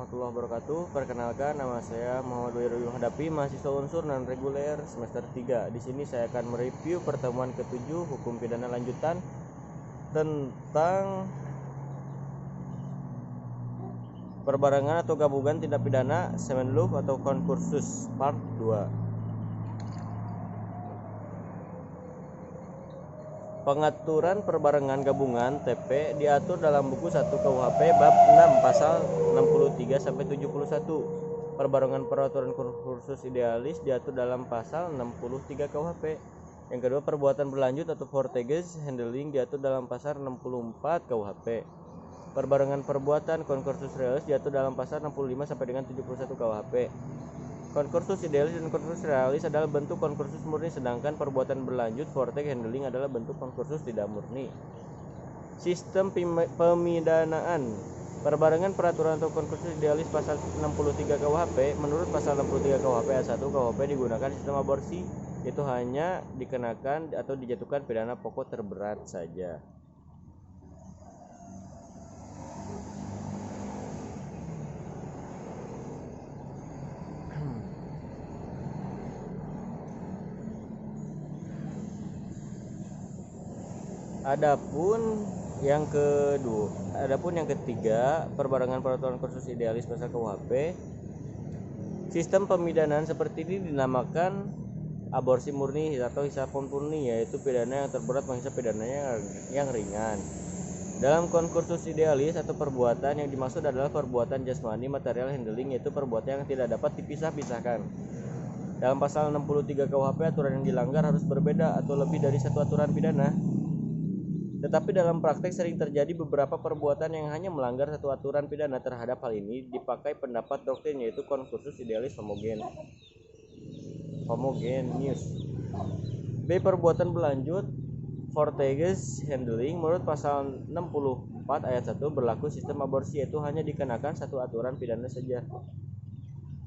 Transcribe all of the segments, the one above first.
warahmatullahi wabarakatuh. Perkenalkan, nama saya Muhammad Wiryu Hadapi, mahasiswa unsur non reguler semester 3. Di sini saya akan mereview pertemuan ke-7 hukum pidana lanjutan tentang perbarengan atau gabungan tindak pidana semen loop atau konkursus part 2. Pengaturan perbarengan gabungan TP diatur dalam buku 1 KUHP bab 6 pasal 63 sampai 71. Perbarengan peraturan kursus idealis diatur dalam pasal 63 KUHP. Yang kedua, perbuatan berlanjut atau vorteges handling diatur dalam pasal 64 KUHP. Perbarengan perbuatan konkursus realis diatur dalam pasal 65 sampai dengan 71 KUHP. Konkursus idealis dan konkursus realis adalah bentuk konkursus murni, sedangkan perbuatan berlanjut vortex handling adalah bentuk konkursus tidak murni. Sistem pemidanaan perbarengan peraturan atau konkursus idealis pasal 63 KUHP. Menurut pasal 63 KUHP ayat 1 KUHP digunakan sistem aborsi, itu hanya dikenakan atau dijatuhkan pidana pokok terberat saja. Adapun yang ketiga, perbarengan peraturan kursus idealis pasal KUHP. Sistem pemidanaan seperti ini dinamakan aborsi murni atau hisapon murni, yaitu pidana yang terberat menghisap pidananya yang ringan. Dalam konkursus idealis atau perbuatan yang dimaksud adalah perbuatan jasmani material handling, yaitu perbuatan yang tidak dapat dipisah-pisahkan. Dalam pasal 63 KUHP aturan yang dilanggar harus berbeda atau lebih dari satu aturan pidana. Tetapi dalam praktek sering terjadi beberapa perbuatan yang hanya melanggar satu aturan pidana. Terhadap hal ini dipakai pendapat doktrin, yaitu konkursus idealis homogeneous. B. Perbuatan berlanjut vorteges handling. Menurut pasal 64 ayat 1 berlaku sistem aborsi, yaitu hanya dikenakan satu aturan pidana saja.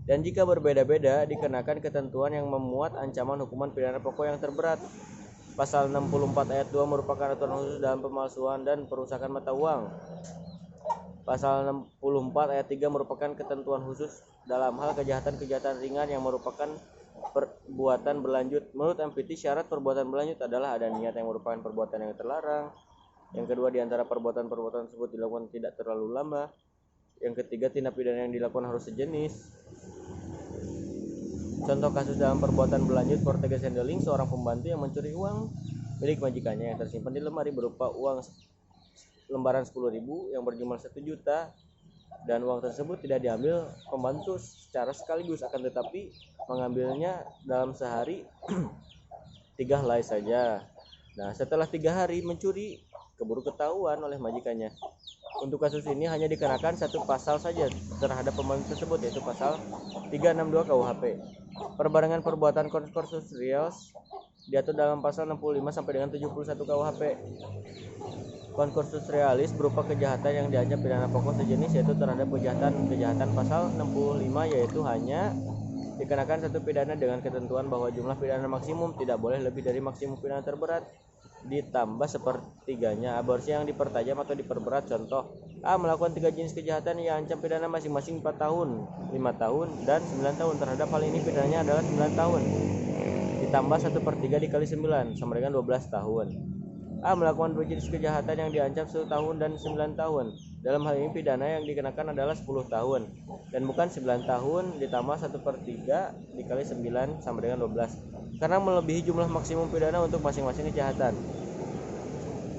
Dan jika berbeda-beda dikenakan ketentuan yang memuat ancaman hukuman pidana pokok yang terberat. Pasal 64 ayat 2 merupakan aturan khusus dalam pemalsuan dan perusakan mata uang. Pasal 64 ayat 3 merupakan ketentuan khusus dalam hal kejahatan-kejahatan ringan yang merupakan perbuatan berlanjut. Menurut MPT, syarat perbuatan berlanjut adalah ada niat yang merupakan perbuatan yang terlarang. Yang kedua, di antara perbuatan-perbuatan tersebut dilakukan tidak terlalu lama. Yang ketiga, tindak pidana yang dilakukan harus sejenis. Contoh kasus dalam perbuatan berlanjut vorteges handling, seorang pembantu yang mencuri uang milik majikannya yang tersimpan di lemari berupa uang lembaran 10.000 yang berjumlah 1 juta, dan uang tersebut tidak diambil pembantu secara sekaligus, akan tetapi mengambilnya dalam sehari 3 helai saja. Nah, setelah 3 hari mencuri, keburu ketahuan oleh majikannya. Untuk kasus ini hanya dikenakan satu pasal saja terhadap pembantu tersebut, yaitu pasal 362 KUHP. Perbarengan perbuatan konkursus realis diatur dalam pasal 65 sampai dengan 71 KUHP. Konkursus realis berupa kejahatan yang diancam pidana pokok sejenis, yaitu terhadap kejahatan pasal 65, yaitu hanya dikenakan satu pidana dengan ketentuan bahwa jumlah pidana maksimum tidak boleh lebih dari maksimum pidana terberat ditambah sepertiganya. Aborsi yang dipertajam atau diperberat, contoh: A. Melakukan 3 jenis kejahatan yang ancam pidana masing-masing 4 tahun, 5 tahun, dan 9 tahun. Terhadap hal ini pidananya adalah 9 tahun ditambah 1/3 dikali 9 sama dengan 12 tahun. A. Melakukan 2 jenis kejahatan yang diancam 1 tahun dan 9 tahun. Dalam hal ini pidana yang dikenakan adalah 10 tahun dan bukan 9 tahun ditambah 1/3 dikali 9 sama dengan 12, karena melebihi jumlah maksimum pidana untuk masing-masing kejahatan.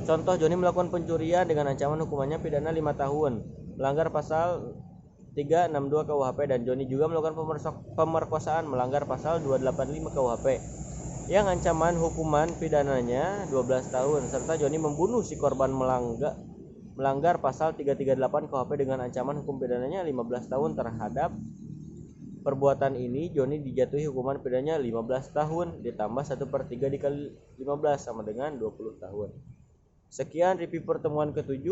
Contoh: Joni melakukan pencurian dengan ancaman hukumannya pidana 5 tahun, melanggar pasal 362 KUHP, dan Joni juga melakukan pemerkosaan, melanggar pasal 285 KUHP yang ancaman hukuman pidananya 12 tahun, serta Joni membunuh si korban melanggar pasal 338 KUHP dengan ancaman hukum pidananya 15 tahun. Terhadap perbuatan ini Joni dijatuhi hukuman pidananya 15 tahun ditambah 1/3 dikali 15 sama dengan 20 tahun. Sekian review pertemuan ke-7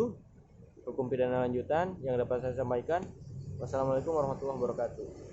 hukum pidana lanjutan yang dapat saya sampaikan. Wassalamualaikum warahmatullahi wabarakatuh.